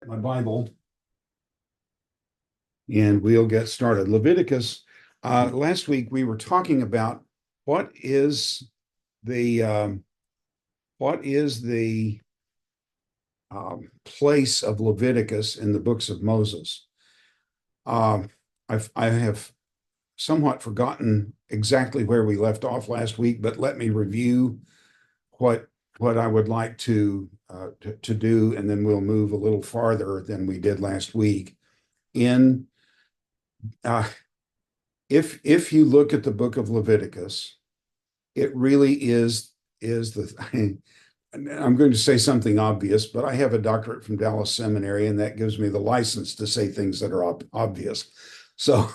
my Bible and we'll get started. Leviticus, last week we were talking about what is the place of Leviticus in the books of Moses. I have somewhat forgotten exactly where we left off last week, but let me review what I would like to do, and then we'll move a little farther than we did last week. In if you look at the book of Leviticus, it really is the I'm going to say something obvious, but I have a doctorate from Dallas Seminary, and that gives me the license to say things that are obvious. So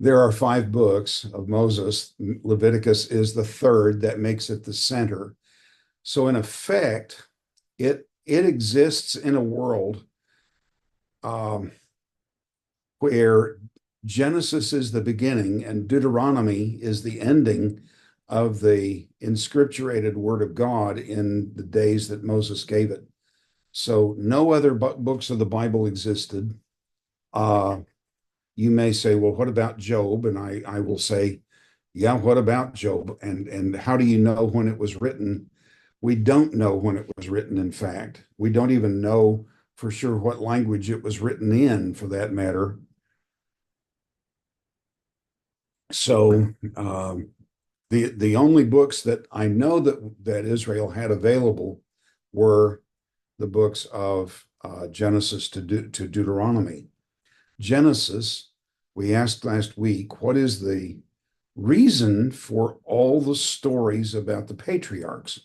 there are 5 books of Moses. Leviticus is the third that makes it the center. So in effect, it exists in a world where Genesis is the beginning and Deuteronomy is the ending of the inscripturated word of God in the days that Moses gave it. So no other books of the Bible existed. You may say, well, what about Job? And I will say, yeah, what about Job? And how do you know when it was written? We don't know when it was written, in fact. We don't even know for sure what language it was written in, for that matter. So the only books that I know that Israel had available were the books of Genesis to Deuteronomy. Genesis, we asked last week, what is the reason for all the stories about the patriarchs?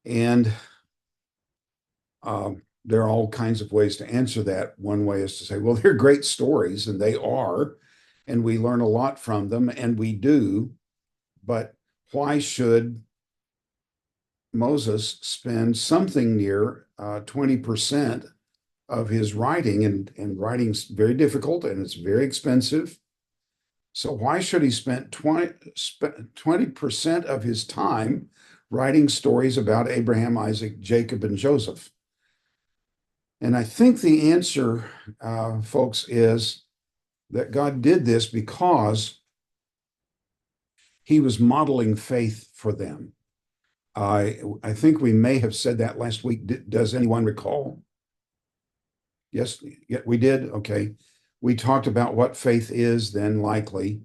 And there are all kinds of ways to answer that. One way is to say, well, they're great stories, and they are, and we learn a lot from them, and we do. But why should Moses spend something near 20% of his writing, and writing's very difficult and it's very expensive. So why should he spend 20% of his time writing stories about Abraham, Isaac, Jacob, and Joseph? And I think the answer, folks, is that God did this because he was modeling faith for them. I think we may have said that last week. Does anyone recall? Yes, yeah, we did. Okay. We talked about what faith is, then likely.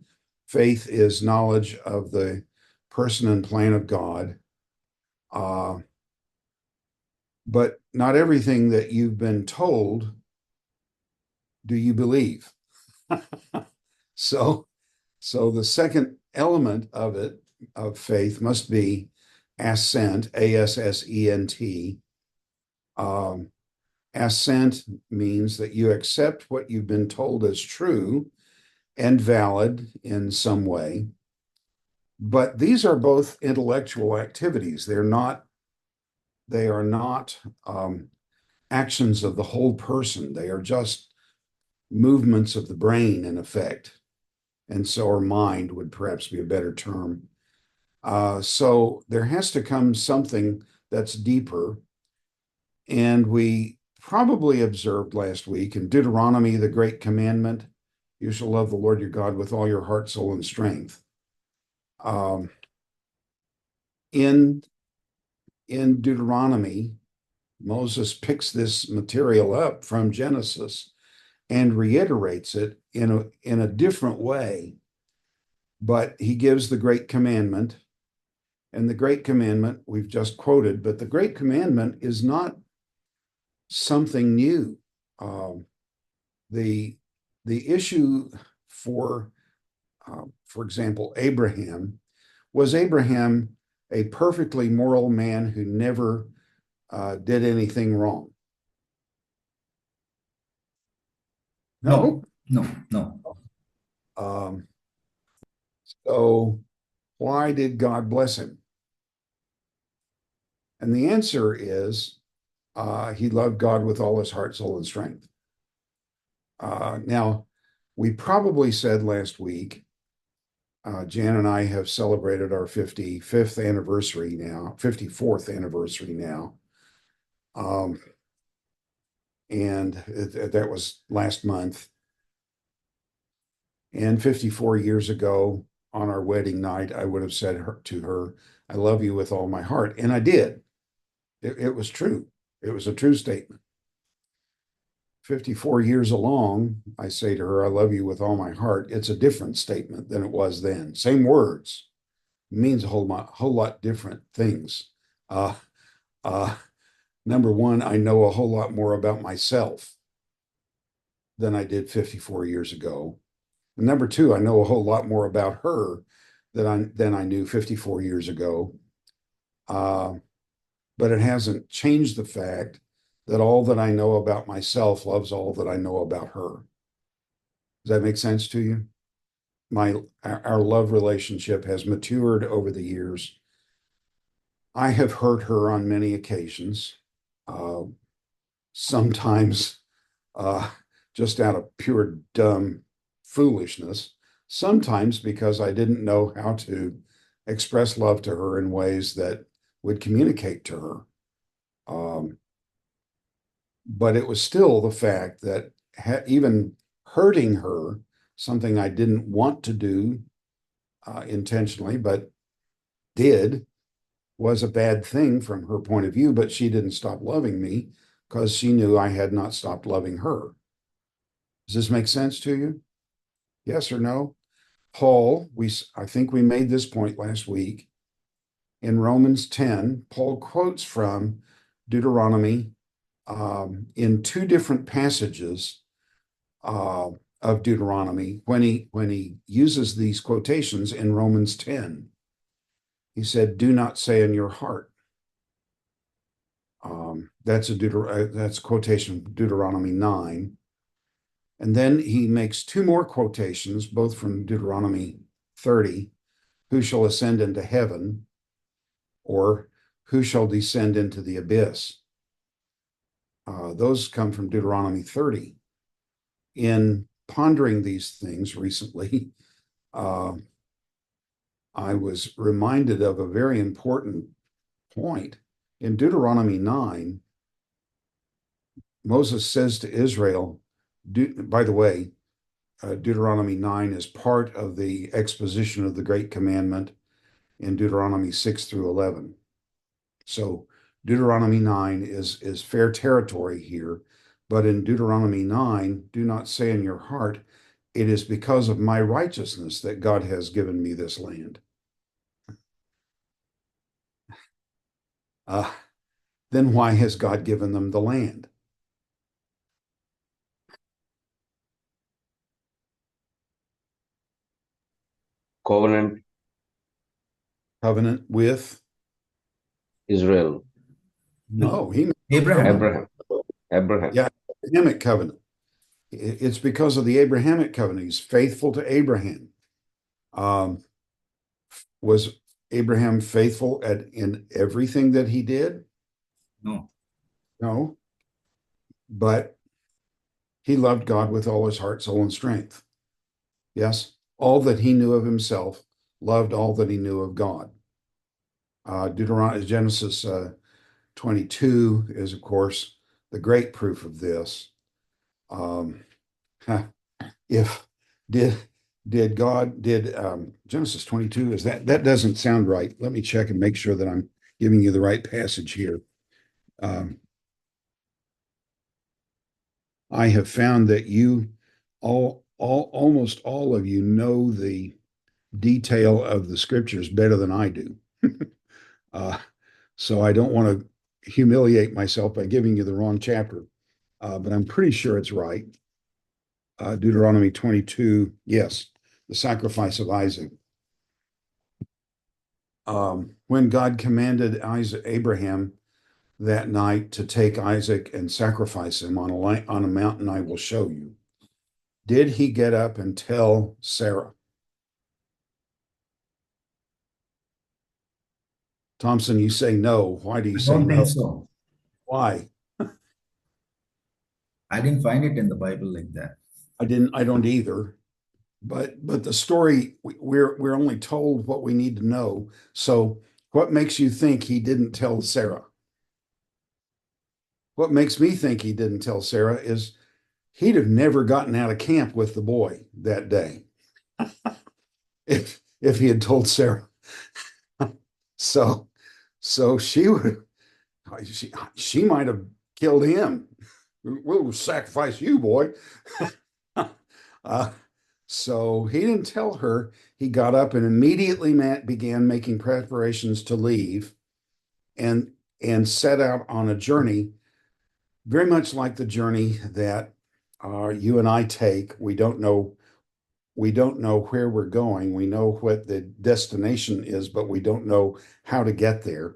Faith is knowledge of the person and plan of God. But not everything that you've been told do you believe. So the second element of it, of faith, must be assent, A-S-S-E-N-T. Assent means that you accept what you've been told as true and valid in some way. But these are both intellectual activities. They are not actions of the whole person. They are just movements of the brain, in effect. And so, or mind would perhaps be a better term. So there has to come something that's deeper. And we probably observed last week in Deuteronomy, the great commandment, you shall love the Lord your God with all your heart, soul, and strength. In Deuteronomy, Moses picks this material up from Genesis and reiterates it in a different way. But he gives the great commandment, and the great commandment we've just quoted, but the great commandment is not something new. The issue for example, Abraham, was Abraham a perfectly moral man who never did anything wrong? No, no, no. So why did God bless him? And the answer is he loved God with all his heart, soul, and strength. Now, we probably said last week, Jan and I have celebrated our 55th anniversary now, 54th anniversary now. And that was last month. And 54 years ago, on our wedding night, I would have said to her, I love you with all my heart. And I did. It was true. It was a true statement. 54 years along, I say to her, I love you with all my heart. It's a different statement than it was then. Same words, means a whole lot different things. Uh, uh, Number one, I know a whole lot more about myself than I did 54 years ago. And number two, I know a whole lot more about her than I knew 54 years ago. But it hasn't changed the fact that all that I know about myself loves all that I know about her. Does that make sense to you? Our love relationship has matured over the years. I have hurt her on many occasions, sometimes just out of pure dumb foolishness, sometimes because I didn't know how to express love to her in ways that would communicate to her. But it was still the fact that even hurting her, something I didn't want to do intentionally, but did, was a bad thing from her point of view. But she didn't stop loving me because she knew I had not stopped loving her. Does this make sense to you? Yes or no? Paul, I think we made this point last week. In Romans 10, Paul quotes from Deuteronomy in two different passages of Deuteronomy. When he uses these quotations in Romans 10, he said, "Do not say in your heart." That's a quotation from Deuteronomy 9. And then he makes two more quotations, both from Deuteronomy 30, "Who shall ascend into heaven?" or "Who shall descend into the abyss?" Those come from Deuteronomy 30. In pondering these things recently, I was reminded of a very important point. In Deuteronomy 9, Moses says to Israel, by the way, Deuteronomy 9 is part of the exposition of the Great Commandment in Deuteronomy 6 through 11. So Deuteronomy 9 is fair territory here. But in Deuteronomy 9, do not say in your heart, it is because of my righteousness that God has given me this land. Then why has God given them the land? Covenant Covenant with? Israel. No, he Abraham. Abraham. Yeah, Abrahamic covenant. It's because of the Abrahamic covenant. He's faithful to Abraham. Was Abraham faithful in everything that he did? No. No. But he loved God with all his heart, soul, and strength. Yes. All that he knew of himself, loved all that he knew of God. Genesis 22 is, of course, the great proof of this. If Genesis 22, is that doesn't sound right. Let me check and make sure that I'm giving you the right passage here. I have found that you almost all of you know the detail of the scriptures better than I do. So I don't want to humiliate myself by giving you the wrong chapter, but I'm pretty sure it's right. Deuteronomy 22, yes, the sacrifice of Isaac. When God commanded Abraham that night to take Isaac and sacrifice him on a mountain I will show you, did he get up and tell Sarah? Thompson, you say no. Why do you I say don't no? think so. Why? I didn't find it in the Bible like that. I don't either. But the story, we're only told what we need to know. So what makes you think he didn't tell Sarah? What makes me think he didn't tell Sarah is he'd have never gotten out of camp with the boy that day if he had told Sarah. So she would she might have killed him. We'll sacrifice you, boy. uh, so he didn't tell her. He got up and immediately began making preparations to leave and set out on a journey, very much like the journey that you and I take. We don't know where we're going. We know what the destination is, but we don't know how to get there.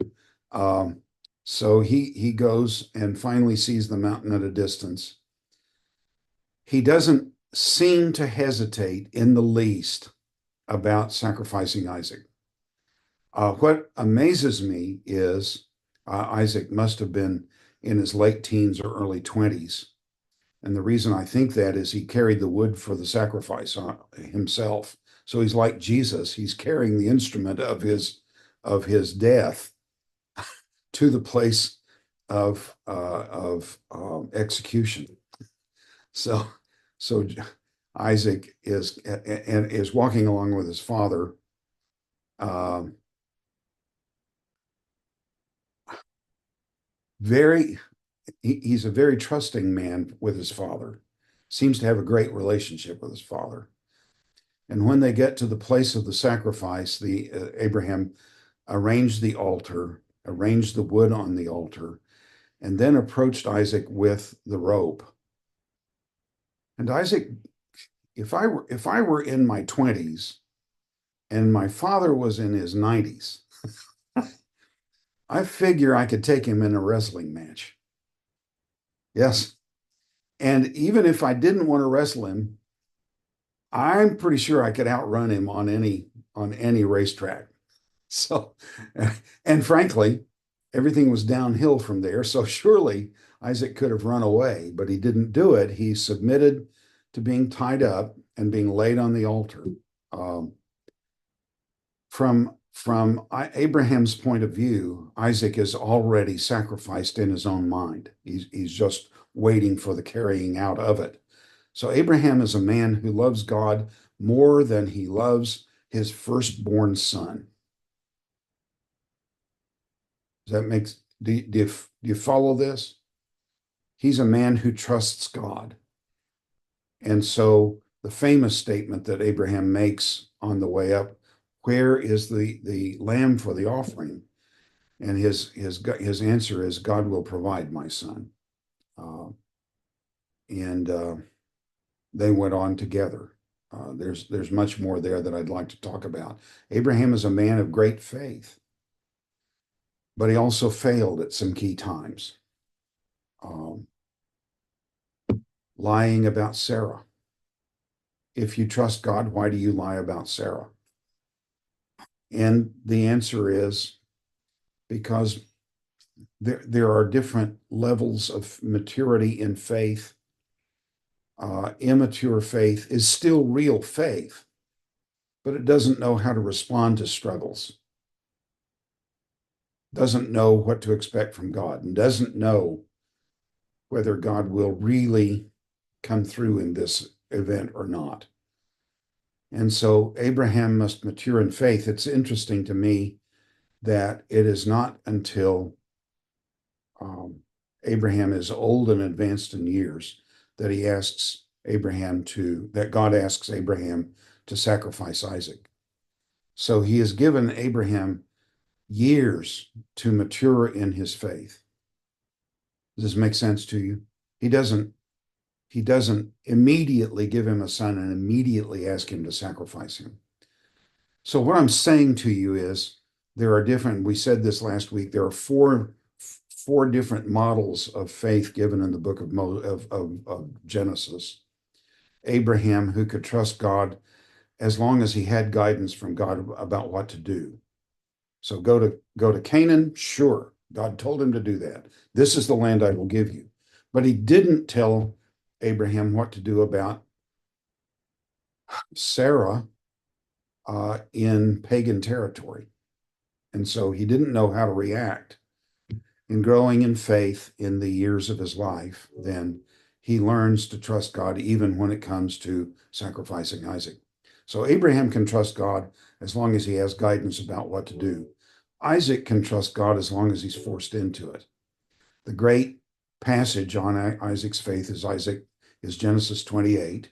So he goes and finally sees the mountain at a distance. He doesn't seem to hesitate in the least about sacrificing Isaac. What amazes me is Isaac must have been in his late teens or early 20s. And the reason I think that is he carried the wood for the sacrifice himself. So he's like Jesus. He's carrying the instrument of his death to the place of execution. So Isaac is walking along with his father. He's a very trusting man with his father. Seems to have a great relationship with his father. And when they get to the place of the sacrifice, Abraham arranged the altar, arranged the wood on the altar, and then approached Isaac with the rope. And Isaac, if I were in my 20s and my father was in his 90s, I figure I could take him in a wrestling match. Yes. And even if I didn't want to wrestle him, I'm pretty sure I could outrun him on any racetrack. So, and frankly, everything was downhill from there. So surely Isaac could have run away, but he didn't do it. He submitted to being tied up and being laid on the altar. From Abraham's point of view, Isaac is already sacrificed in his own mind. He's just waiting for the carrying out of it. So Abraham is a man who loves God more than he loves his firstborn son. Does that make, do you follow this? He's a man who trusts God. And so the famous statement that Abraham makes on the way up, where is the lamb for the offering? And his answer is, God will provide, my son. They went on together. There's much more there that I'd like to talk about. Abraham is a man of great faith, but he also failed at some key times. Lying about Sarah. If you trust God, why do you lie about Sarah? And the answer is because there are different levels of maturity in faith. Immature faith is still real faith, but it doesn't know how to respond to struggles, doesn't know what to expect from God, and doesn't know whether God will really come through in this event or not. And so Abraham must mature in faith. It's interesting to me that it is not until Abraham is old and advanced in years that God asks Abraham to sacrifice Isaac. So he has given Abraham years to mature in his faith. Does this make sense to you? He doesn't immediately give him a son and immediately ask him to sacrifice him. So what I'm saying to you is we said this last week, there are four different models of faith given in the book of Genesis. Abraham, who could trust God as long as he had guidance from God about what to do. So go to Canaan, sure. God told him to do that. This is the land I will give you. But he didn't tell Abraham what to do about Sarah in pagan territory. And so he didn't know how to react. in growing in faith in the years of his life, then he learns to trust God even when it comes to sacrificing Isaac. So Abraham can trust God as long as he has guidance about what to do. Isaac can trust God as long as he's forced into it. The great passage on Isaac's faith is Genesis 28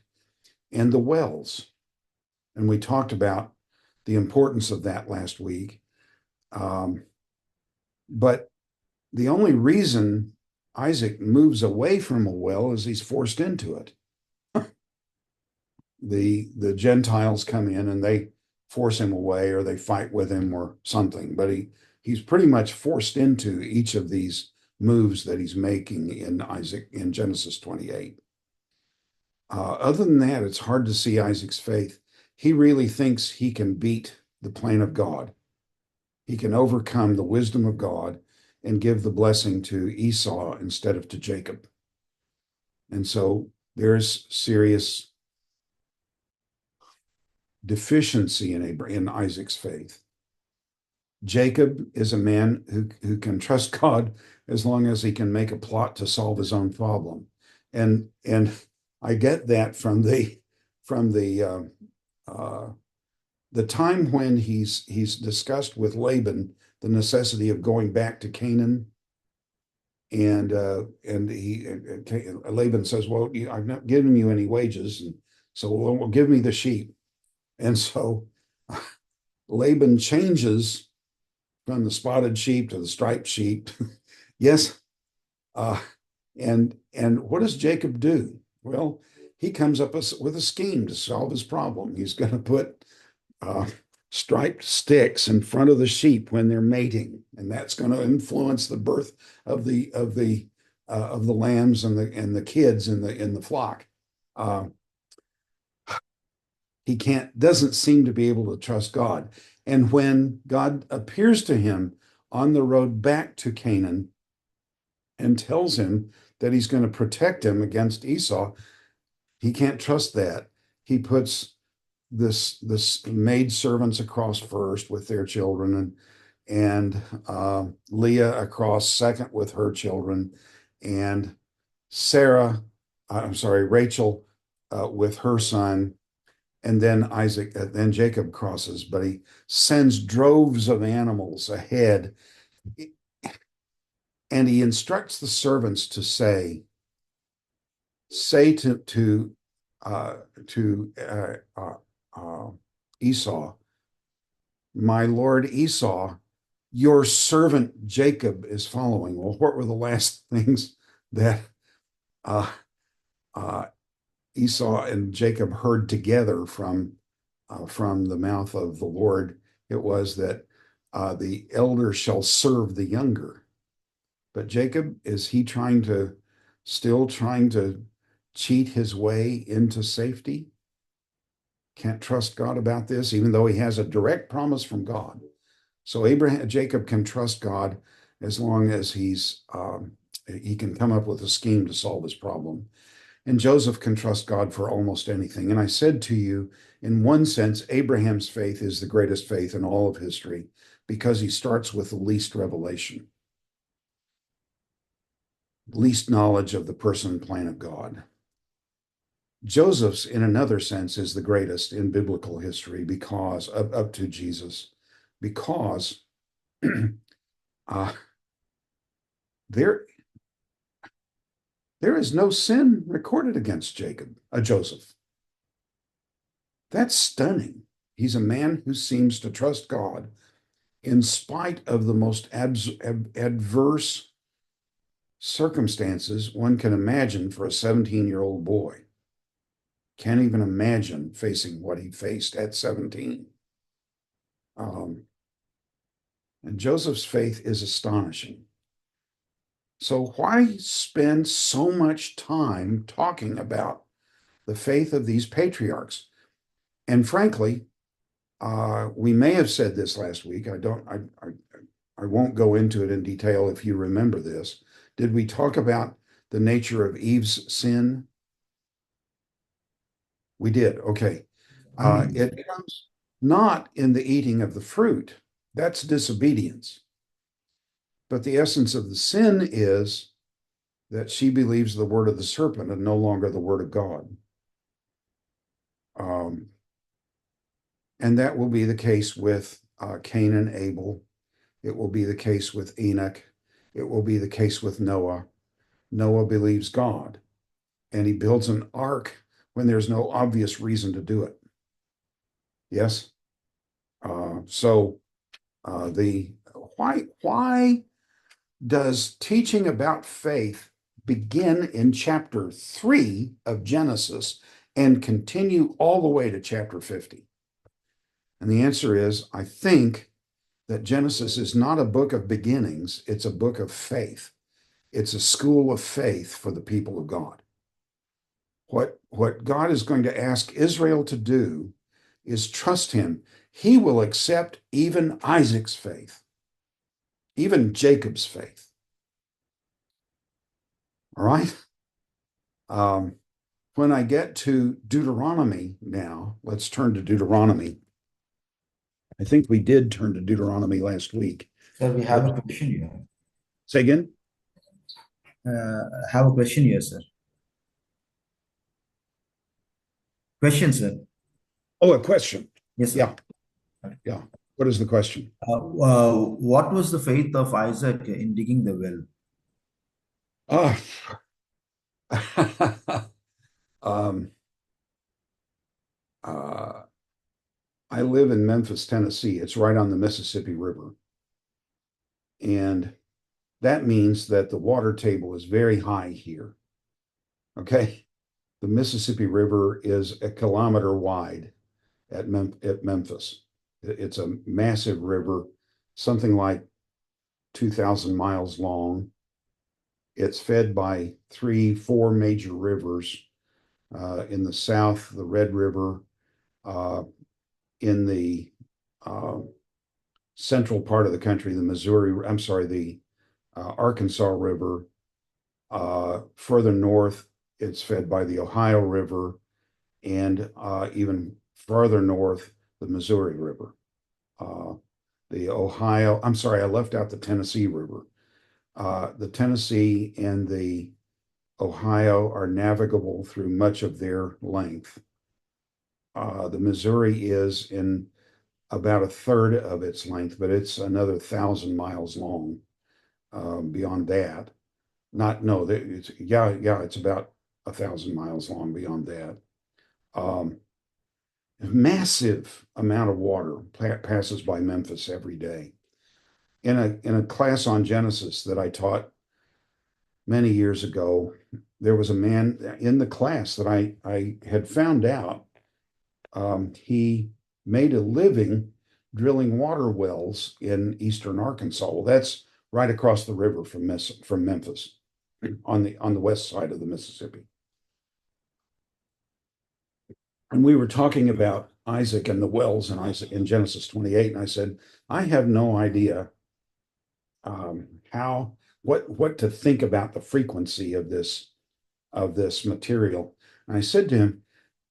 and the wells. And we talked about the importance of that last week. But the only reason Isaac moves away from a well is he's forced into it. The Gentiles come in and they force him away, or they fight with him or something, but he's pretty much forced into each of these moves that he's making in Genesis 28. Other than that, it's hard to see Isaac's faith. He really thinks he can beat the plan of God. He can overcome the wisdom of God and give the blessing to Esau instead of to Jacob. And so there's serious deficiency in Isaac's faith. Jacob is a man who can trust God as long as he can make a plot to solve his own problem. And I get that from the time when he's discussed with Laban the necessity of going back to Canaan. And Laban says, well, I've not given you any wages, and so well, give me the sheep. And so Laban changes from the spotted sheep to the striped sheep. Yes. And what does Jacob do? Well, he comes up with a scheme to solve his problem. He's going to put striped sticks in front of the sheep when they're mating, and that's going to influence the birth of the lambs and the kids in the flock. He doesn't seem to be able to trust God. And when God appears to him on the road back to Canaan and tells him that he's going to protect him against Esau, he can't trust that. He puts this maid servants across first with their children, and Leah across second with her children, and Rachel with her son, and then Jacob crosses, but he sends droves of animals ahead, and he instructs the servants to say to Esau, my lord Esau, your servant Jacob is following. Well, what were the last things that Esau and Jacob heard together from the mouth of the Lord? It was that the elder shall serve the younger. But Jacob, is he still trying to cheat his way into safety? Can't trust God about this, even though he has a direct promise from God. So Jacob can trust God as long as he can come up with a scheme to solve his problem. And Joseph can trust God for almost anything. And I said to you, in one sense, Abraham's faith is the greatest faith in all of history because he starts with the least revelation, least knowledge of the person and plan of God. Joseph's, in another sense, is the greatest in biblical history because up to Jesus, because there is no sin recorded against Joseph. That's stunning. He's a man who seems to trust God in spite of the most adverse circumstances one can imagine for a 17-year-old boy. Can't even imagine facing what he faced at 17. And Joseph's faith is astonishing. So why spend so much time talking about the faith of these patriarchs? And frankly, we may have said this last week. I won't go into it in detail if you remember this. Did we talk about the nature of Eve's sin? We did. Okay. It comes not in the eating of the fruit. That's disobedience. But the essence of the sin is that she believes the word of the serpent and no longer the word of God. And that will be the case with Cain and Abel. It will be the case with Enoch. It will be the case with Noah. Noah believes God, and he builds an ark when there's no obvious reason to do it. Yes? So why does teaching about faith begin in chapter 3 of Genesis and continue all the way to chapter 50? And the answer is, I think that Genesis is not a book of beginnings, it's a book of faith. It's a school of faith for the people of God. What God is going to ask Israel to do is trust him. He will accept even Isaac's faith, even Jacob's faith. All right? When I get to Deuteronomy now, let's turn to Deuteronomy. I think we did turn to Deuteronomy last week. Sir, we have a question here. Say again? Have a question here, sir. Question, sir. Oh, a question. Yes, sir. Yeah. Yeah. What is the question? What was the faith of Isaac in digging the well? I live in Memphis, Tennessee. It's right on the Mississippi River. And that means that the water table is very high here. Okay. The Mississippi River is a kilometer wide at Memphis. It's a massive river, something like 2,000 miles long. It's fed by 4 major rivers. In the south, the Red River. In the central part of the country, the Arkansas River. Further north, it's fed by the Ohio River, and even farther north, the Missouri River. I left out the Tennessee River. The Tennessee and the Ohio are navigable through much of their length. The Missouri is in about a third of its length, but it's another 1,000 miles long. Beyond that, it's about 1,000 miles long beyond that. Massive amount of water passes by Memphis every day. In a class on Genesis that I taught many years ago, there was a man in the class that I had found out he made a living drilling water wells in eastern Arkansas. Well, that's right across the river from Memphis, on the west side of the Mississippi. And we were talking about Isaac and the wells and Isaac in Genesis 28, and I said, I have no idea what to think about the frequency of this material. And I said to him,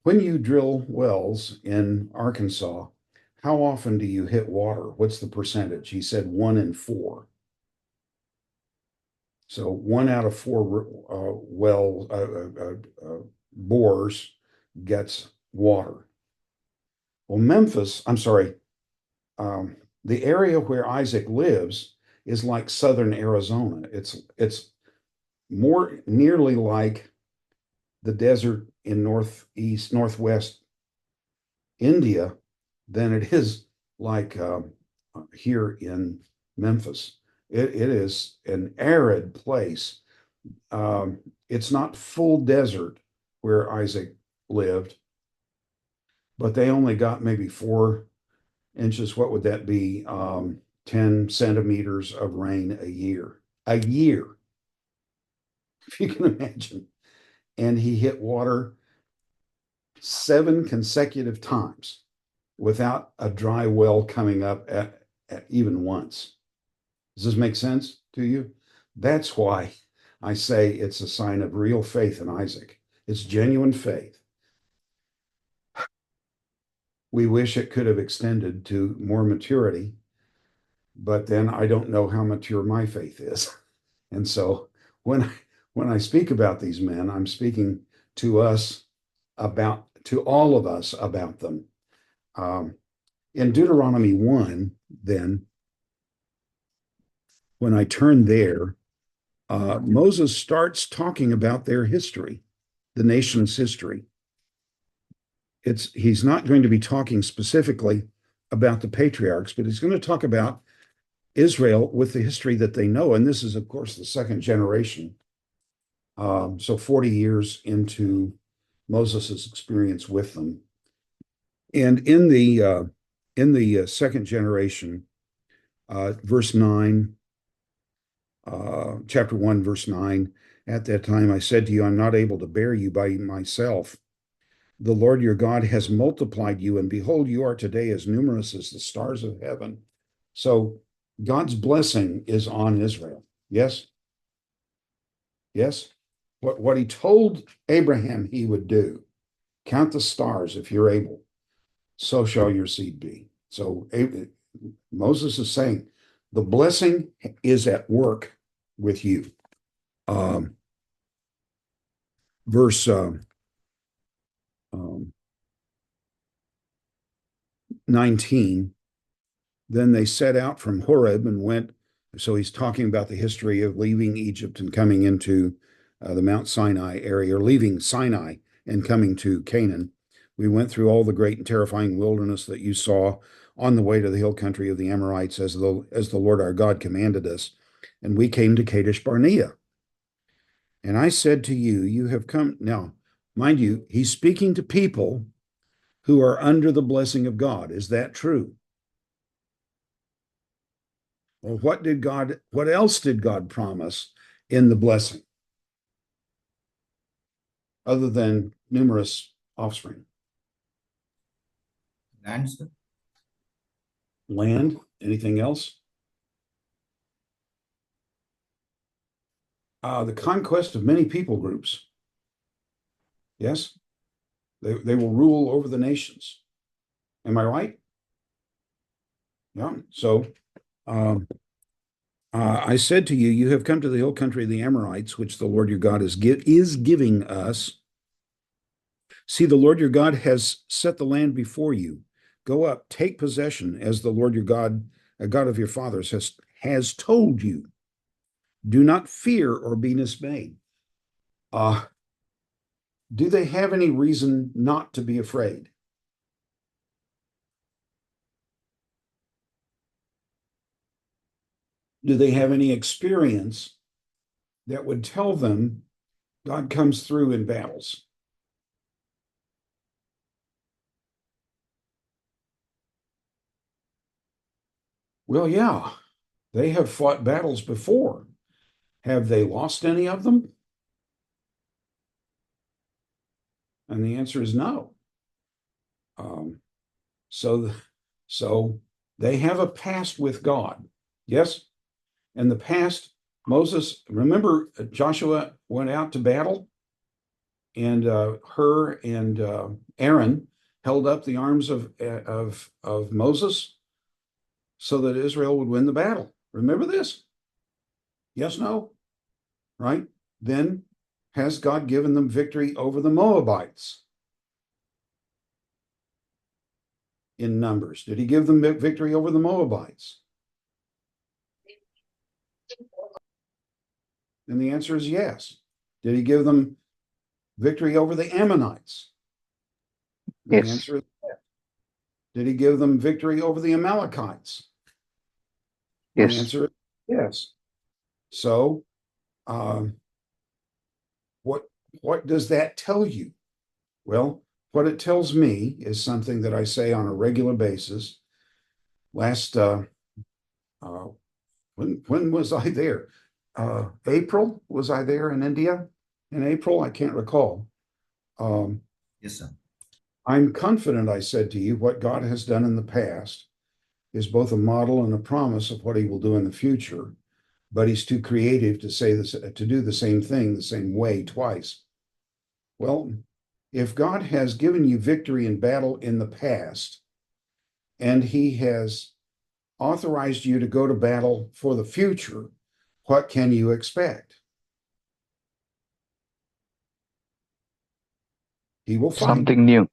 when you drill wells in Arkansas, how often do you hit water? What's the percentage? He said 1 in 4. So 1 out of 4 bores gets water. Well, the area where Isaac lives is like southern Arizona. It's more nearly like the desert in northwest India than it is like here in Memphis. It is an arid place. It's not full desert where Isaac lived, but they only got maybe 4 inches. What would that be? 10 centimeters of rain a year. A year, if you can imagine. And he hit water 7 consecutive times without a dry well coming up at even once. Does this make sense to you? That's why I say it's a sign of real faith in Isaac. It's genuine faith. We wish it could have extended to more maturity, but then I don't know how mature my faith is. And so when I speak about these men, I'm speaking to all of us about them. In Deuteronomy 1, then, when I turn there, Moses starts talking about their history, the nation's history. He's not going to be talking specifically about the patriarchs, but he's going to talk about Israel with the history that they know. And this is, of course, the second generation. So 40 years into Moses' experience with them. And in the second generation, verse 9, chapter 1, verse 9, at that time I said to you, I'm not able to bear you by myself. The Lord your God has multiplied you, and behold, you are today as numerous as the stars of heaven. So God's blessing is on Israel. Yes? Yes? What he told Abraham he would do, count the stars if you're able, so shall your seed be. So Moses is saying the blessing is at work with you. Verse 19, then they set out from Horeb and went. So he's talking about the history of leaving Egypt and coming into the Mount Sinai area, or leaving Sinai and coming to Canaan. We went through all the great and terrifying wilderness that you saw on the way to the hill country of the Amorites, as the Lord our God commanded us. And we came to Kadesh Barnea. And I said to you, you have come. Now, mind you, he's speaking to people who are under the blessing of God. Is that true? Well, what else did God promise in the blessing other than numerous offspring? Land, sir. Land? Anything else? The conquest of many people groups. Yes? They will rule over the nations. Am I right? Yeah. So I said to you, you have come to the hill country of the Amorites, which the Lord your God is giving us. See, the Lord your God has set the land before you. Go up, take possession, as the Lord your God, a God of your fathers, has told you. Do not fear or be dismayed. Do they have any reason not to be afraid? Do they have any experience that would tell them God comes through in battles? Well, yeah, they have fought battles before. Have they lost any of them? And the answer is no. So they have a past with God. Yes? And the past, Moses, remember Joshua went out to battle, and Hur and Aaron held up the arms of Moses so that Israel would win the battle. Remember this? Yes, no? Right? Then has God given them victory over the Moabites in Numbers? Did he give them victory over the Moabites? And the answer is yes. Did he give them victory over the Ammonites? And Yes. the answer is yes. Did he give them victory over the Amalekites? And the Yes. answer is yes. So, what does that tell you? Well, what it tells me is something that I say on a regular basis. Last when was I there? April, was I there in India in April? I can't recall. Yes, sir. I'm confident, I said to you, what God has done in the past is both a model and a promise of what he will do in the future, but he's too creative to say this, to do the same thing the same way twice. Well, if God has given you victory in battle in the past, and he has authorized you to go to battle for the future, what can you expect? He will fight. Something new.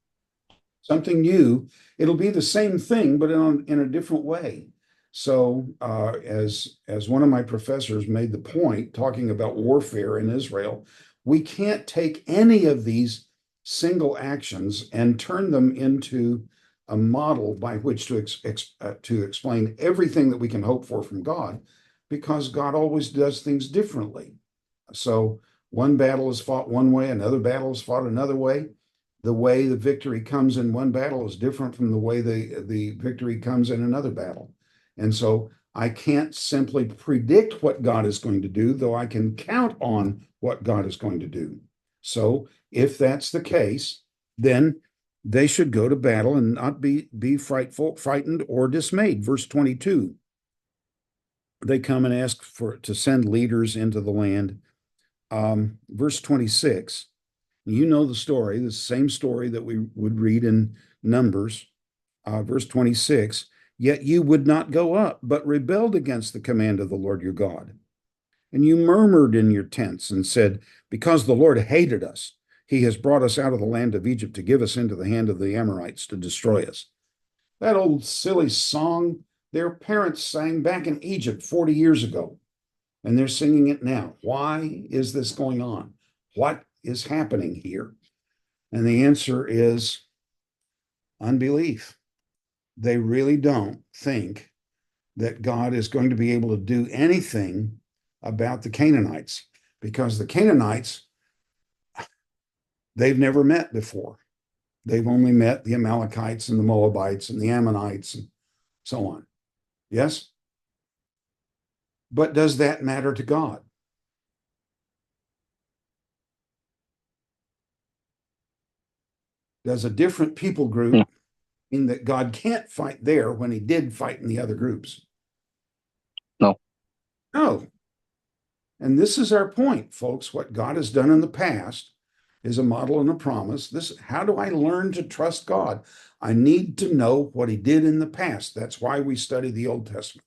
Something new. It'll be the same thing, but in a different way. So, as one of my professors made the point, talking about warfare in Israel, we can't take any of these single actions and turn them into a model by which to explain everything that we can hope for from God, because God always does things differently. So, one battle is fought one way, another battle is fought another way. The way the victory comes in one battle is different from the way the victory comes in another battle. And so I can't simply predict what God is going to do, though I can count on what God is going to do. So if that's the case, then they should go to battle and not be frightened, or dismayed. Verse 22, they come and ask to send leaders into the land. Verse 26, you know the story, the same story that we would read in Numbers. Verse 26, yet you would not go up, but rebelled against the command of the Lord your God. And you murmured in your tents and said, because the Lord hated us, he has brought us out of the land of Egypt to give us into the hand of the Amorites to destroy us. That old silly song their parents sang back in Egypt 40 years ago, and they're singing it now. Why is this going on? What is happening here? And the answer is unbelief. They really don't think that God is going to be able to do anything about the Canaanites, because the Canaanites, they've never met before. They've only met the Amalekites and the Moabites and the Ammonites and so on. Yes? But does that matter to God? Does a different people group mean that God can't fight there when he did fight in the other groups? No. No. And this is our point, folks. What God has done in the past is a model and a promise. How do I learn to trust God? I need to know what he did in the past. That's why we study the Old Testament.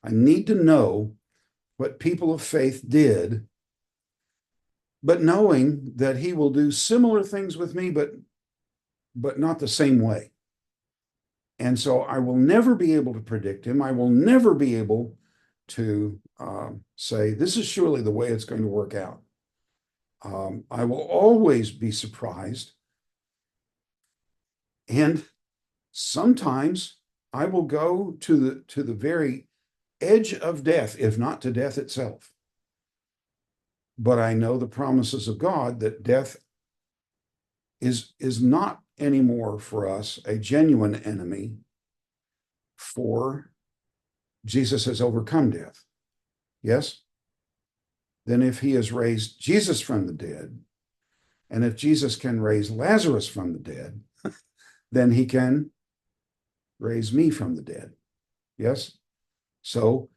I need to know what people of faith did, but knowing that he will do similar things with me, but not the same way. And so I will never be able to predict him. I will never be able to say, this is surely the way it's going to work out. I will always be surprised. And sometimes I will go to the very edge of death, if not to death itself. But I know the promises of God that death is not anymore for us a genuine enemy, for Jesus has overcome death. Yes? Then if he has raised Jesus from the dead, and if Jesus can raise Lazarus from the dead, then he can raise me from the dead. Yes? So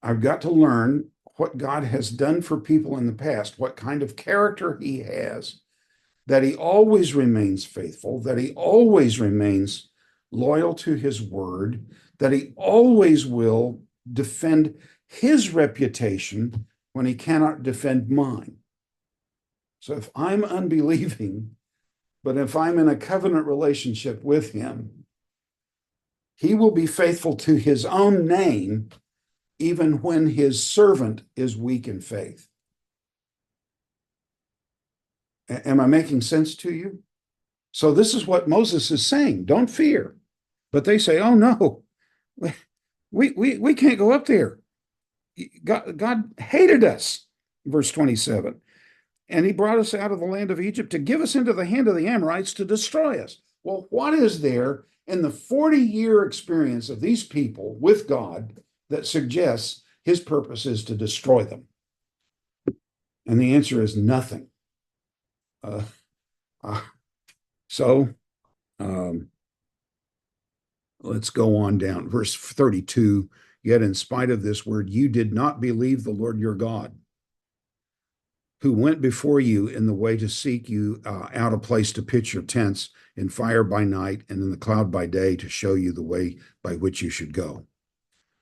I've got to learn what God has done for people in the past, what kind of character he has, that he always remains faithful, that he always remains loyal to his word, that he always will defend his reputation when he cannot defend mine. So if I'm unbelieving, but if I'm in a covenant relationship with him, he will be faithful to his own name, even when his servant is weak in faith. Am I making sense to you? So this is what Moses is saying. Don't fear. But they say, oh no, we can't go up there. God hated us, verse 27. And he brought us out of the land of Egypt to give us into the hand of the Amorites to destroy us. Well, what is there in the 40-year experience of these people with God that suggests his purpose is to destroy them? And the answer is nothing. Let's go on down. Verse 32, yet in spite of this word, you did not believe the Lord your God, who went before you in the way to seek you out a place to pitch your tents, in fire by night and in the cloud by day, to show you the way by which you should go.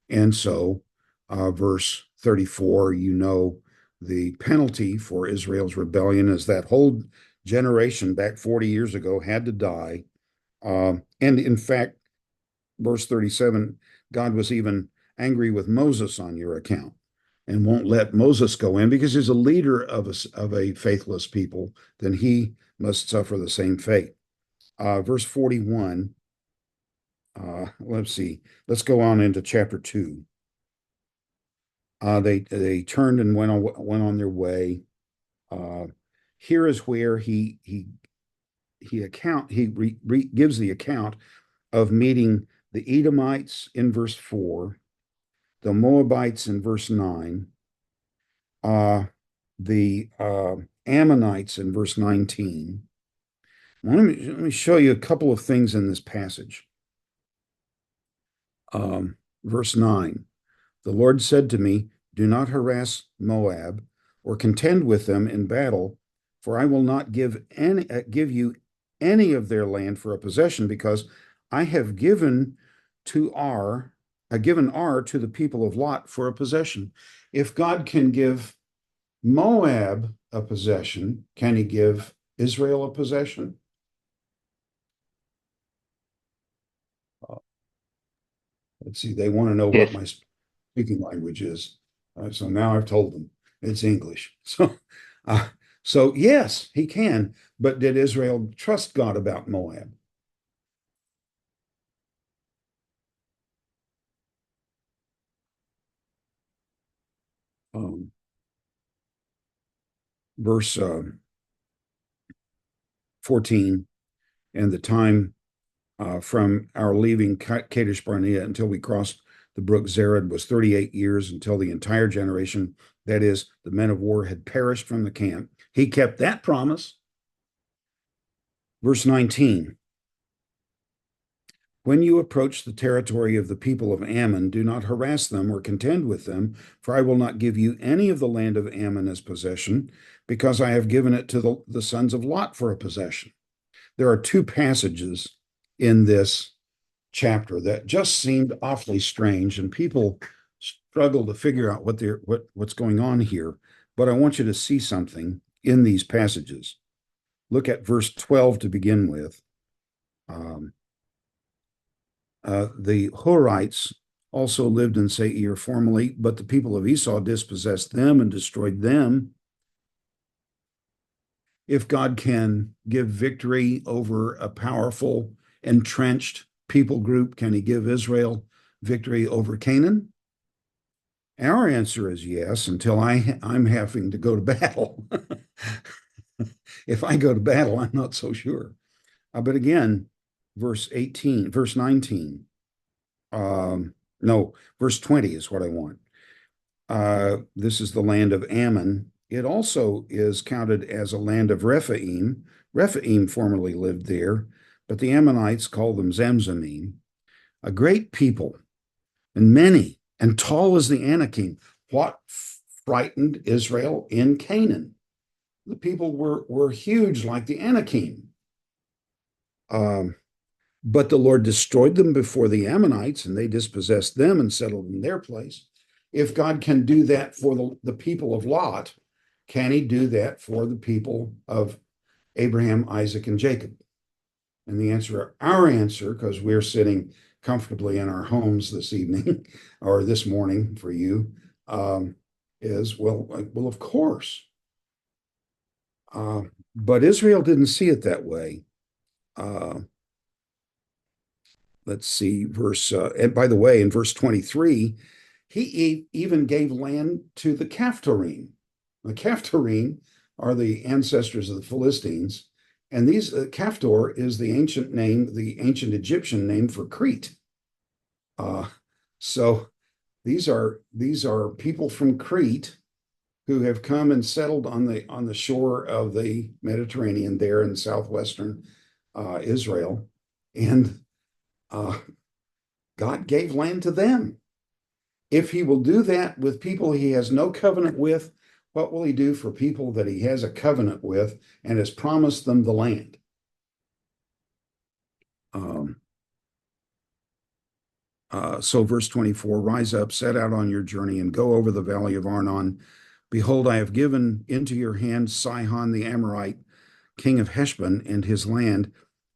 And so, verse 34, you know, the penalty for Israel's rebellion is that whole generation back 40 years ago had to die. And in fact, verse 37, God was even angry with Moses on your account and won't let Moses go in because he's a leader of a faithless people, then he must suffer the same fate. Verse 41, let's see, let's go on into chapter 2. They turned and went on their way. Here is where he gives the account of meeting the Edomites in verse 4, the Moabites in verse 9, the Ammonites in verse 19. Let me show you a couple of things in this passage. Verse 9, the Lord said to me, do not harass Moab or contend with them in battle, for I will not give you any of their land for a possession, because I have given Ar to the people of Lot for a possession. If God can give Moab a possession, can he give Israel a possession? Let's see, they want to know Yes. what my speaking language is. So now I've told them it's English. So yes, he can. But did Israel trust God about Moab? Verse 14, and the time from our leaving Kadesh Barnea until we crossed the brook Zered was 38 years, until the entire generation, that is, the men of war, had perished from the camp. He kept that promise. Verse 19, when you approach the territory of the people of Ammon, do not harass them or contend with them, for I will not give you any of the land of Ammon as possession, because I have given it to the sons of Lot for a possession. There are two passages in this chapter that just seemed awfully strange, and people struggle to figure out what's going on here. But I want you to see something in these passages. Look at verse 12 to begin with. The Horites also lived in Seir formerly, but the people of Esau dispossessed them and destroyed them. If God can give victory over a powerful, entrenched people group, can he give Israel victory over Canaan? Our answer is yes, until I'm having to go to battle. If I go to battle, I'm not so sure. But again, verse 19, no, verse 20 is what I want. This is the land of Ammon. It also is counted as a land of Rephaim. Rephaim formerly lived there, but the Ammonites call them Zamzamim. A great people, and many, and tall as the Anakim. What frightened Israel in Canaan? The people were huge like the Anakim. But the Lord destroyed them before the Ammonites, and they dispossessed them and settled in their place. If God can do that for the people of Lot, can he do that for the people of Abraham, Isaac, and Jacob? And the answer, our answer, because we're sitting comfortably in our homes this evening or this morning for you, is well, of course. But Israel didn't see it that way. Let's see, and by the way, in verse 23, he even gave land to the Caphtorim. The Caphtorim are the ancestors of the Philistines, and these Caphtor is the ancient Egyptian name for Crete. So these are people from Crete who have come and settled on the shore of the Mediterranean there in southwestern Israel, and God gave land to them. If he will do that with people he has no covenant with, what will he do for people that he has a covenant with and has promised them the land? So verse 24, rise up, set out on your journey, and go over the valley of Arnon. Behold, I have given into your hand Sihon the Amorite, king of Heshbon, and his land.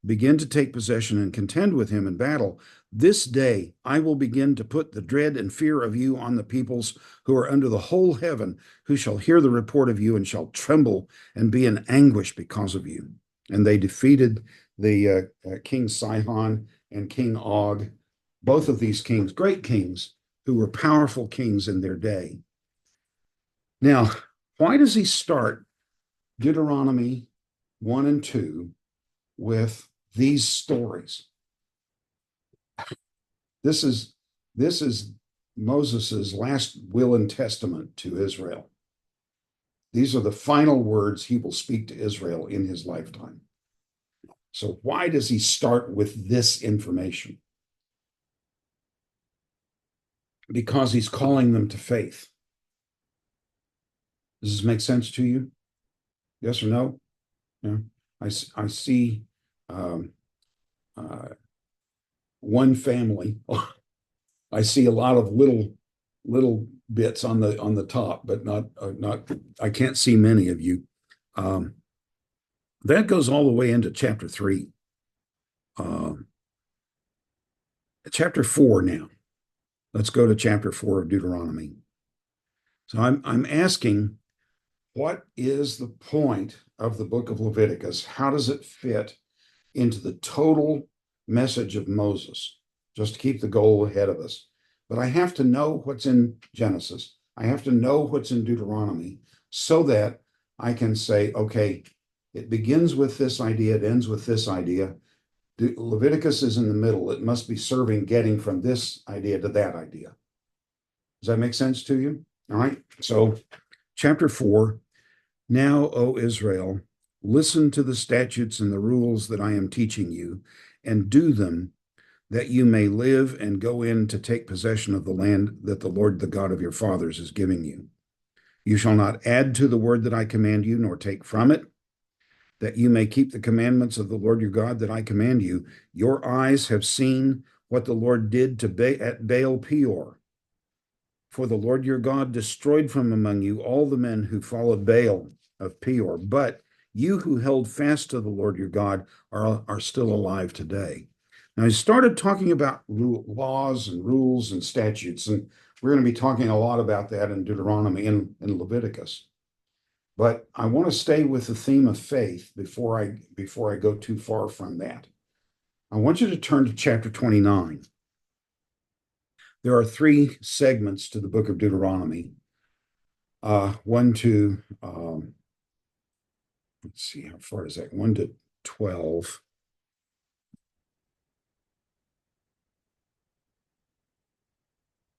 Begin to take possession and contend with him in battle. This day I will begin to put the dread and fear of you on the peoples who are under the whole heaven, who shall hear the report of you and shall tremble and be in anguish because of you. And they defeated the King Sihon and King Og, both of these kings, great kings, who were powerful kings in their day. Now, why does he start Deuteronomy 1 and 2 with these stories? This is Moses's last will and testament to Israel. These are the final words he will speak to Israel in his lifetime. So why does he start with this information? Because he's calling them to faith. Does this make sense to you? Yes or no? Yeah. I see one family. I see a lot of little bits on the top, but not I can't see many of you. That goes all the way into chapter 3. Chapter 4 now. Let's go to chapter 4 of Deuteronomy. So I'm asking, what is the point of the book of Leviticus? How does it fit into the total message of Moses? Just to keep the goal ahead of us. But I have to know what's in Genesis. I have to know what's in Deuteronomy so that I can say, okay, it begins with this idea, it ends with this idea. Leviticus is in the middle. It must be serving getting from this idea to that idea. Does that make sense to you? All right. So chapter 4, now, O Israel, listen to the statutes and the rules that I am teaching you, and do them, that you may live and go in to take possession of the land that the Lord, the God of your fathers, is giving you. You shall not add to the word that I command you, nor take from it, that you may keep the commandments of the Lord your God that I command you. Your eyes have seen what the Lord did at Baal Peor. For the Lord your God destroyed from among you all the men who followed Baal of Peor. But you who held fast to the Lord your God are still alive today. Now, he started talking about laws and rules and statutes, and we're going to be talking a lot about that in Deuteronomy and in Leviticus. But I want to stay with the theme of faith before I go too far from that. I want you to turn to chapter 29. There are 3 segments to the book of Deuteronomy. 1 to, let's see, how far is that? 1 to 12.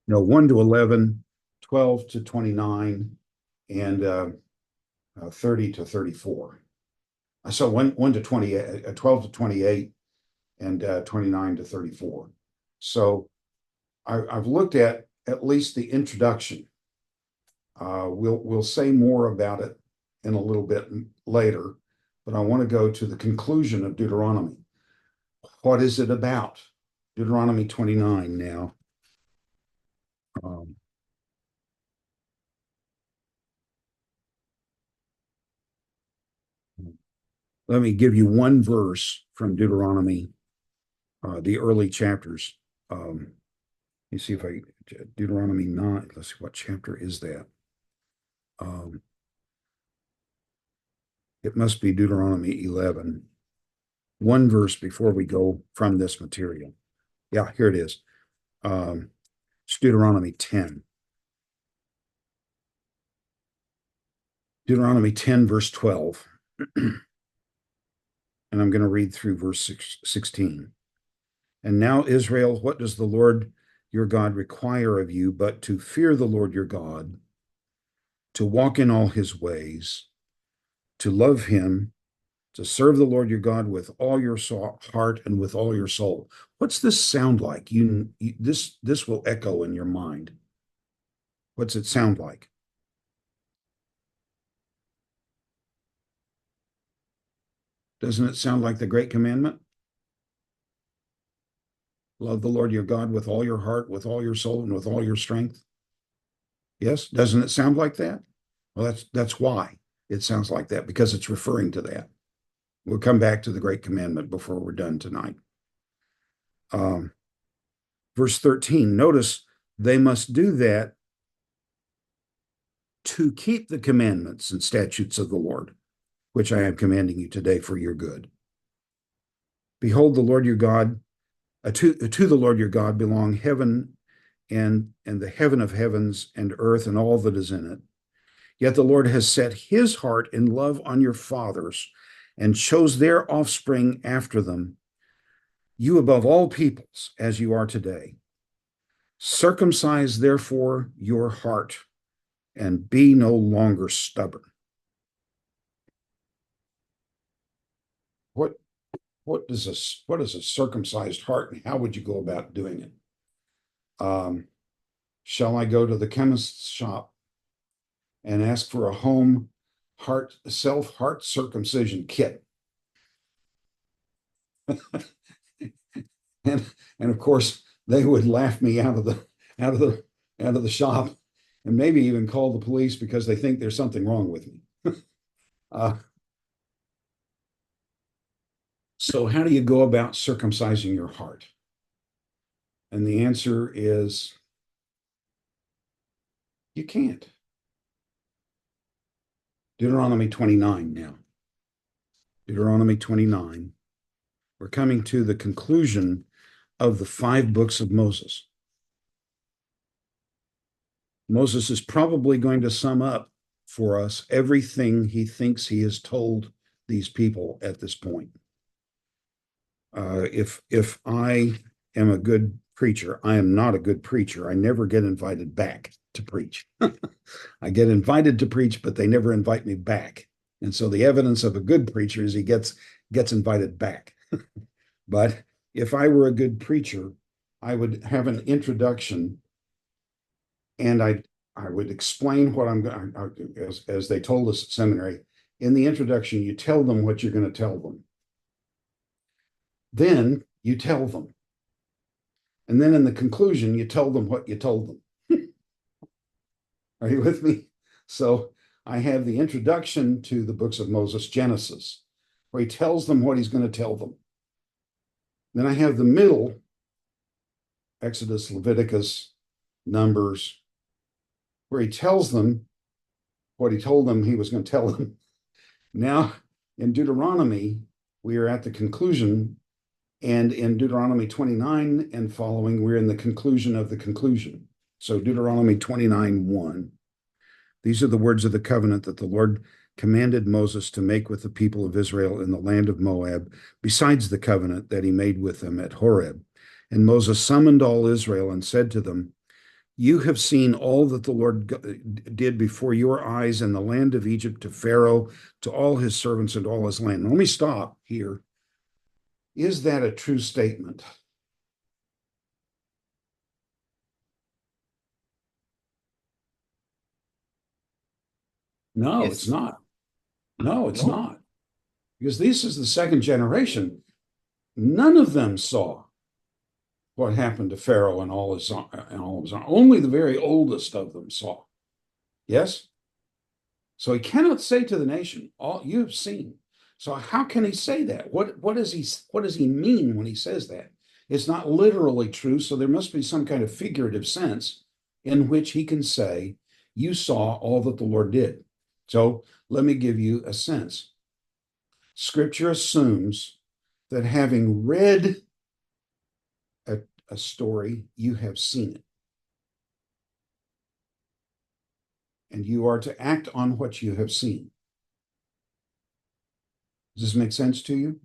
No, 1 to 11, 12 to 29, and 30 to 34. So 1 to 28, 12 to 28, and 29 to 34. So I've looked at least the introduction. We'll say more about it in a little bit later, but I want to go to the conclusion of Deuteronomy. What is it about? Deuteronomy 29 now. Let me give you one verse from Deuteronomy, the early chapters. You see if Deuteronomy 9, let's see, what chapter is that? It must be Deuteronomy 11. One verse before we go from this material. Yeah, here it is. It's Deuteronomy 10. Deuteronomy 10, verse 12. And I'm going to read through verse 16. And now, Israel, what does the Lord your God require of you but to fear the Lord your God, to walk in all his ways, to love him, to serve the Lord your God with all your heart and with all your soul? What's this sound like? This will echo in your mind. What's it sound like? Doesn't it sound like the Great Commandment? Love the Lord your God with all your heart, with all your soul, and with all your strength. Yes, doesn't it sound like that? Well, that's why it sounds like that, because it's referring to that. We'll come back to the great commandment before we're done tonight. Verse 13, notice they must do that to keep the commandments and statutes of the Lord, which I am commanding you today for your good. Behold, the Lord your God, to the Lord your God belong heaven and the heaven of heavens and earth and all that is in it. Yet the Lord has set his heart in love on your fathers and chose their offspring after them, you above all peoples, as you are today. Circumcise therefore your heart and be no longer stubborn. What is a circumcised heart, and how would you go about doing it? Shall I go to the chemist's shop and ask for a home heart circumcision kit? and of course they would laugh me out of the shop, and maybe even call the police because they think there's something wrong with me. So how do you go about circumcising your heart? And the answer is you can't. Deuteronomy 29 now. Deuteronomy 29. We're coming to the conclusion of the 5 books of Moses. Moses is probably going to sum up for us everything he thinks he has told these people at this point. If I am a good preacher, I am not a good preacher. I never get invited back to preach. I get invited to preach, but they never invite me back. And so the evidence of a good preacher is he gets invited back. But if I were a good preacher, I would have an introduction, and I would explain what I'm going, as they told us at seminary. In the introduction, you tell them what you're going to tell them. Then you tell them. And then in the conclusion, you tell them what you told them. Are you with me? So I have the introduction to the books of Moses, Genesis, where he tells them what he's going to tell them. Then I have the middle, Exodus, Leviticus, Numbers, where he tells them what he told them he was going to tell them. Now, in Deuteronomy, we are at the conclusion, and in Deuteronomy 29 and following, we're in the conclusion of the conclusion. So Deuteronomy 29:1. These are the words of the covenant that the Lord commanded Moses to make with the people of Israel in the land of Moab, besides the covenant that he made with them at Horeb. And Moses summoned all Israel and said to them, you have seen all that the Lord did before your eyes in the land of Egypt to Pharaoh, to all his servants and all his land. Now, let me stop here. Is that a true statement? No, Yes. it's not. No, it's not. Because this is the second generation. None of them saw what happened to Pharaoh and all his only the very oldest of them saw. Yes? So he cannot say to the nation, all you have seen. So how can he say that? What does he mean when he says that? It's not literally true, so there must be some kind of figurative sense in which he can say, you saw all that the Lord did. So let me give you a sense. Scripture assumes that having read a story, you have seen it. And you are to act on what you have seen. Does this make sense to you?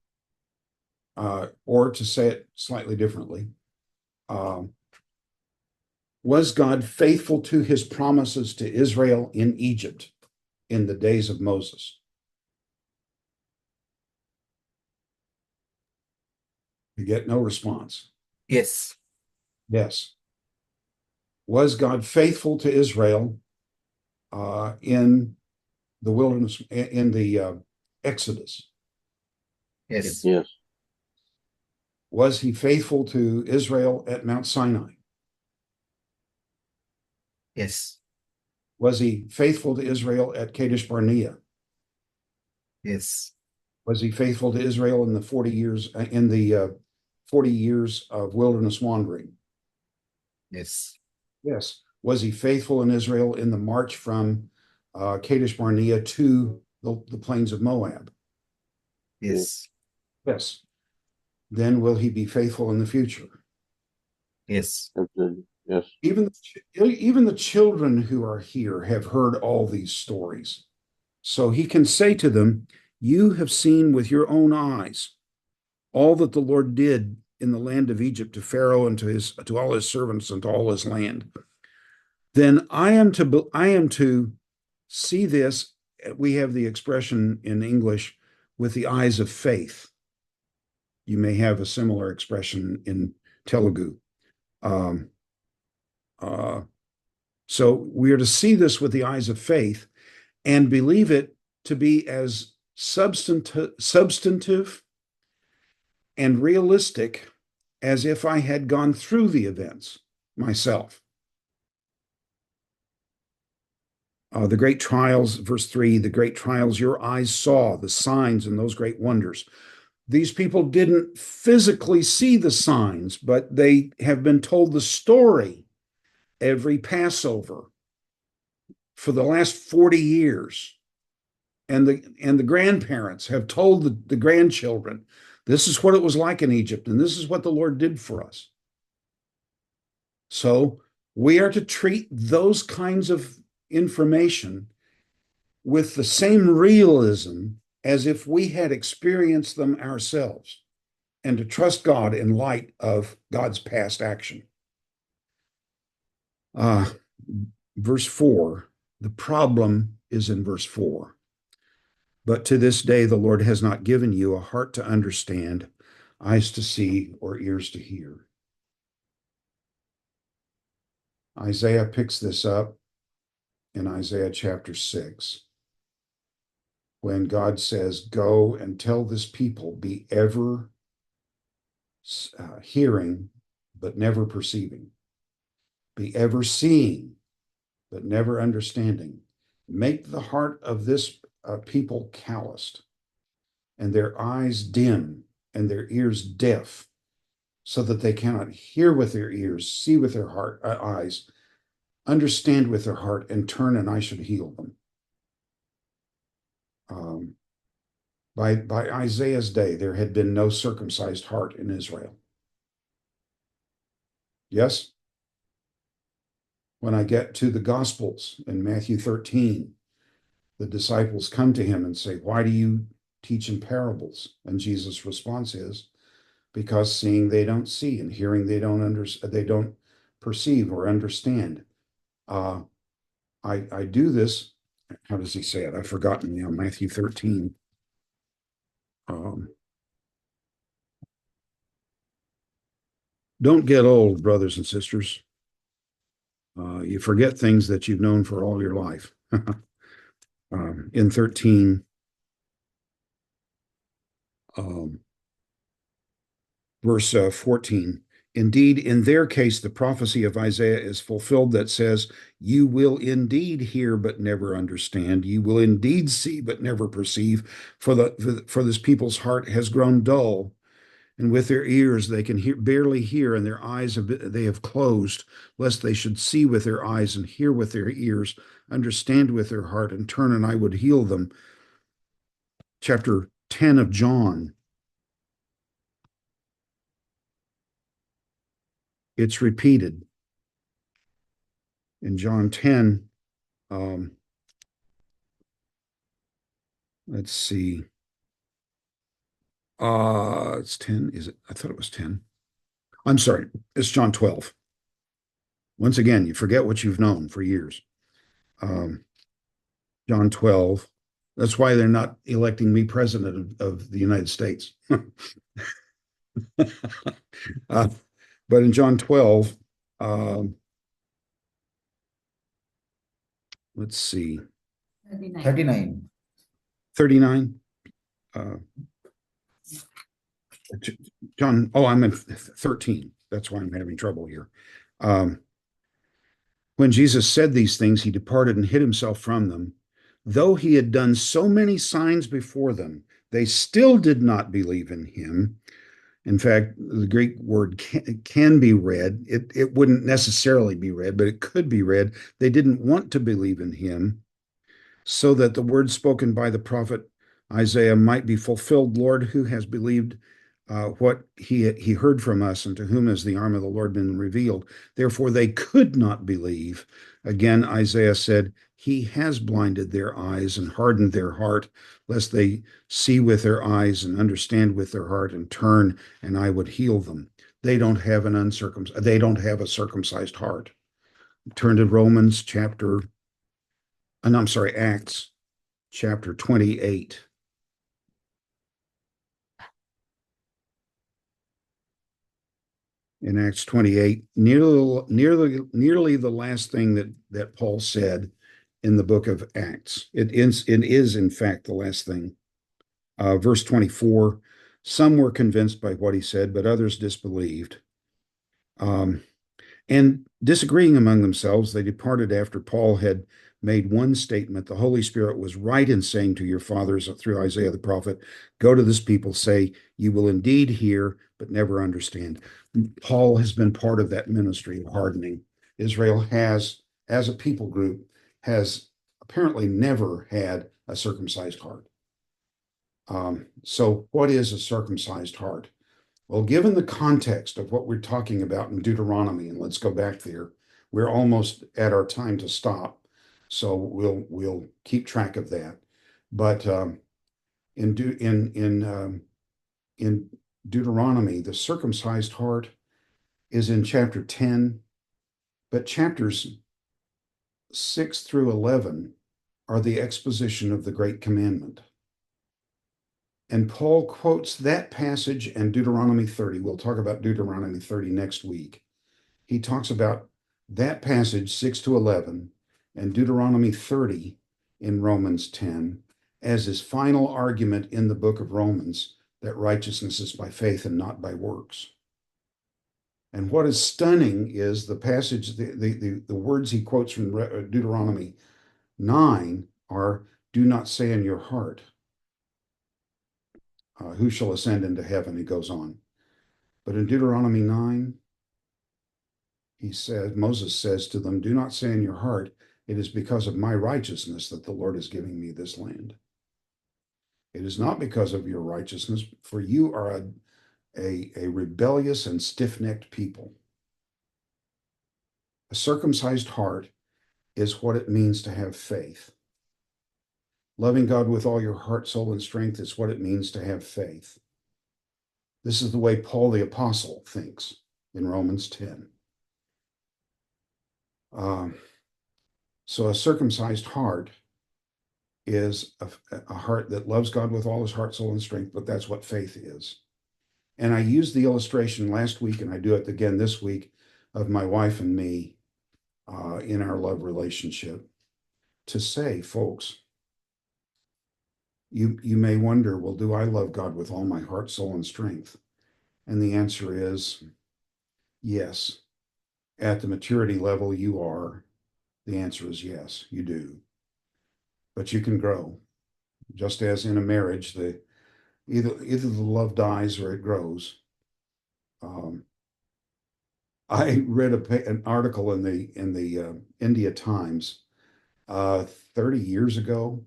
Or to say it slightly differently, was God faithful to his promises to Israel in Egypt in the days of Moses? You get no response. Yes. Yes. Was God faithful to Israel in the wilderness, in the Exodus? Yes. Yes. Was he faithful to Israel at Mount Sinai? Yes. Was he faithful to Israel at Kadesh Barnea? Yes. Was he faithful to Israel in the 40 years of wilderness wandering? Yes. Yes. Was he faithful in Israel in the march from Kadesh Barnea to the plains of Moab? Yes. Yes. Then will he be faithful in the future? Yes. Absolutely. Yes. Even the children who are here have heard all these stories. So he can say to them, you have seen with your own eyes all that the Lord did in the land of Egypt to Pharaoh and to all his servants and to all his land. Then I am to see this. We have the expression in English, with the eyes of faith. You may have a similar expression in Telugu. So we are to see this with the eyes of faith and believe it to be as substantive and realistic as if I had gone through the events myself. The great trials, verse 3, the great trials your eyes saw, the signs and those great wonders. These people didn't physically see the signs, but they have been told the story every Passover for the last 40 years. And the grandparents have told the grandchildren, this is what it was like in Egypt, and this is what the Lord did for us. So we are to treat those kinds of information with the same realism as if we had experienced them ourselves, and to trust God in light of God's past action. Verse 4, the problem is in verse 4. But to this day, the Lord has not given you a heart to understand, eyes to see, or ears to hear. Isaiah picks this up in Isaiah chapter 6, when God says, go and tell this people, be ever hearing, but never perceiving. Be ever seeing, but never understanding. Make the heart of this people calloused, and their eyes dim, and their ears deaf, so that they cannot hear with their ears, see with their eyes, understand with their heart, and turn, and I should heal them. By Isaiah's day, there had been no circumcised heart in Israel. Yes? When I get to the Gospels in Matthew 13, the disciples come to him and say, why do you teach in parables? And Jesus' response is, because seeing they don't see, and hearing they don't perceive or understand. I do this. How does he say it? I've forgotten now. Matthew 13. Don't get old, brothers and sisters. You forget things that you've known for all your life. In 13, verse 14, indeed, in their case, the prophecy of Isaiah is fulfilled that says, you will indeed hear, but never understand. You will indeed see, but never perceive. For this people's heart has grown dull, and with their ears they can barely hear, and their eyes they have closed, lest they should see with their eyes and hear with their ears, understand with their heart, and turn, and I would heal them. Chapter 10 of John. It's repeated. In John 10, let's see. It's 10, is it? I thought it was 10. I'm sorry, it's John 12. Once again, you forget what you've known for years. John 12. That's why they're not electing me president of the United States. But in John 12, let's see. 39. 39. John, oh, I'm in 13. That's why I'm having trouble here. Um, when Jesus said these things, he departed and hid himself from them. Though he had done so many signs before them, they still did not believe in him. In fact, the Greek word can be read. It wouldn't necessarily be read, but it could be read. They didn't want to believe in him, so that the word spoken by the prophet Isaiah might be fulfilled. Lord, who has believed what he heard from us, and to whom has the arm of the Lord been revealed? Therefore, they could not believe. Again, Isaiah said, He has blinded their eyes and hardened their heart, lest they see with their eyes and understand with their heart and turn, and I would heal them. They don't have a circumcised heart. Turn to Romans chapter, and I'm sorry, Acts chapter 28. In Acts 28, nearly the last thing that Paul said in the book of Acts. It is in fact the last thing. Verse 24, some were convinced by what he said, but others disbelieved. And disagreeing among themselves, they departed after Paul had made one statement. The Holy Spirit was right in saying to your fathers through Isaiah the prophet, go to this people, say, you will indeed hear, but never understand. Paul has been part of that ministry of hardening. Israel has, as a people group, has apparently never had a circumcised heart. So what is a circumcised heart? Well, given the context of what we're talking about in Deuteronomy, and let's go back there, we're almost at our time to stop, so we'll keep track of that. But in Deuteronomy, the circumcised heart is in chapter 10, but chapters 6 through 11 are the exposition of the Great Commandment. And Paul quotes that passage and Deuteronomy 30. We'll talk about Deuteronomy 30 next week. He talks about that passage, 6 to 11, and Deuteronomy 30 in Romans 10 as his final argument in the book of Romans that righteousness is by faith and not by works. And what is stunning is the passage, the words he quotes from Deuteronomy 9 are, do not say in your heart, who shall ascend into heaven? He goes on. But in Deuteronomy 9, Moses says to them, do not say in your heart, it is because of my righteousness that the Lord is giving me this land. It is not because of your righteousness, for you are a rebellious and stiff-necked people. A circumcised heart is what it means to have faith. Loving God with all your heart, soul, and strength is what it means to have faith. This is the way Paul the Apostle thinks in Romans 10. So a circumcised heart is a heart that loves God with all his heart, soul, and strength, but that's what faith is. And I used the illustration last week, and I do it again this week, of my wife and me in our love relationship to say, folks, you may wonder, well, do I love God with all my heart, soul, and strength? And the answer is yes. At the maturity level you are, the answer is yes, you do. But you can grow. Just as in a marriage, either the love dies or it grows. I read an article in the India Times 30 years ago,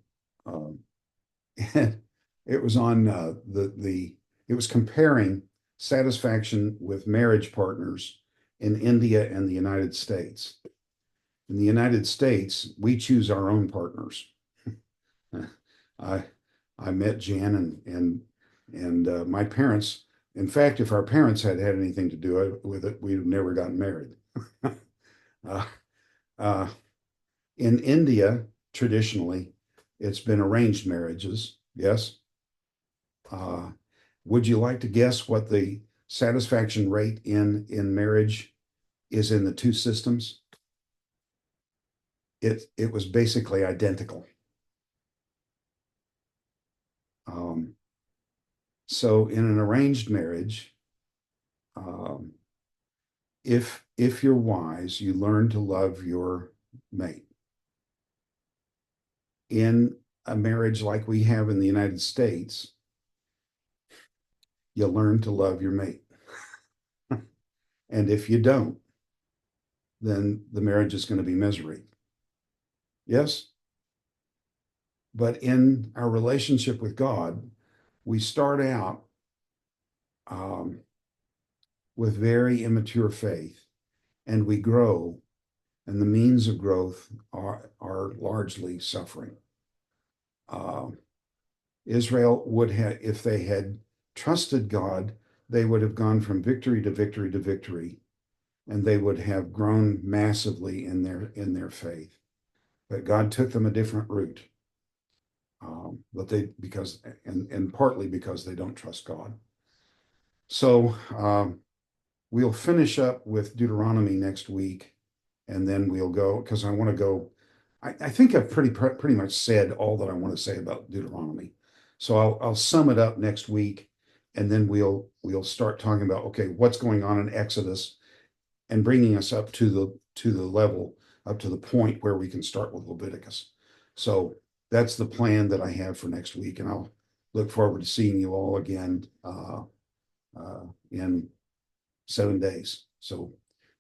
and it was on it was comparing satisfaction with marriage partners in India and the United States. In the United States, we choose our own partners. I met Jan and my parents. In fact, if our parents had anything to do with it, we'd have never gotten married. In India, traditionally, it's been arranged marriages. Yes. Would you like to guess what the satisfaction rate in marriage is in the two systems? It was basically identical. So in an arranged marriage, If you're wise, you learn to love your mate. In a marriage like we have in the United States, you learn to love your mate. And if you don't, then the marriage is going to be misery. Yes? But in our relationship with God, we start out with very immature faith, and we grow, and the means of growth are largely suffering. Israel would have, if they had trusted God, they would have gone from victory to victory to victory, and they would have grown massively in their faith. But God took them a different route. And partly because they don't trust God. So we'll finish up with Deuteronomy next week, and then we'll go, because I want to go. I think I've pretty much said all that I want to say about Deuteronomy. So I'll sum it up next week, and then we'll start talking about, okay, what's going on in Exodus, and bringing us up to the level, up to the point where we can start with Leviticus. So that's the plan that I have for next week, and I'll look forward to seeing you all again in 7 days. So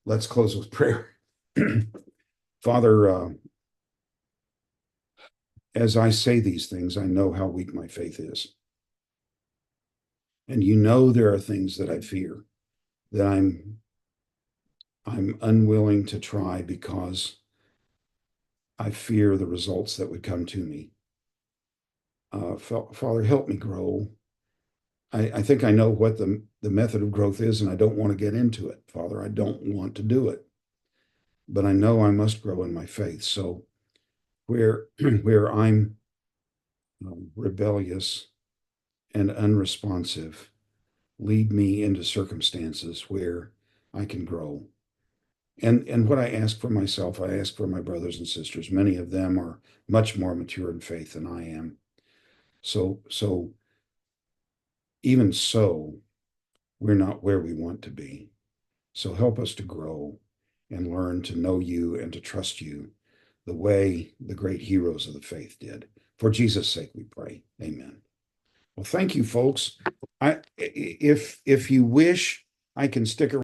let's close with prayer. Father, as I say these things, I know how weak my faith is. And you know there are things that I fear, that I'm unwilling to try because I fear the results that would come to me. Father, help me grow. I think I know what the method of growth is, and I don't want to get into it. Father, I don't want to do it. But I know I must grow in my faith. So where I'm rebellious and unresponsive, lead me into circumstances where I can grow. And what I ask for myself, I ask for my brothers and sisters. Many of them are much more mature in faith than I am. So even so, we're not where we want to be. So help us to grow and learn to know you and to trust you the way the great heroes of the faith did. For Jesus' sake, we pray. Amen. Well, thank you, folks. If you wish, I can stick around.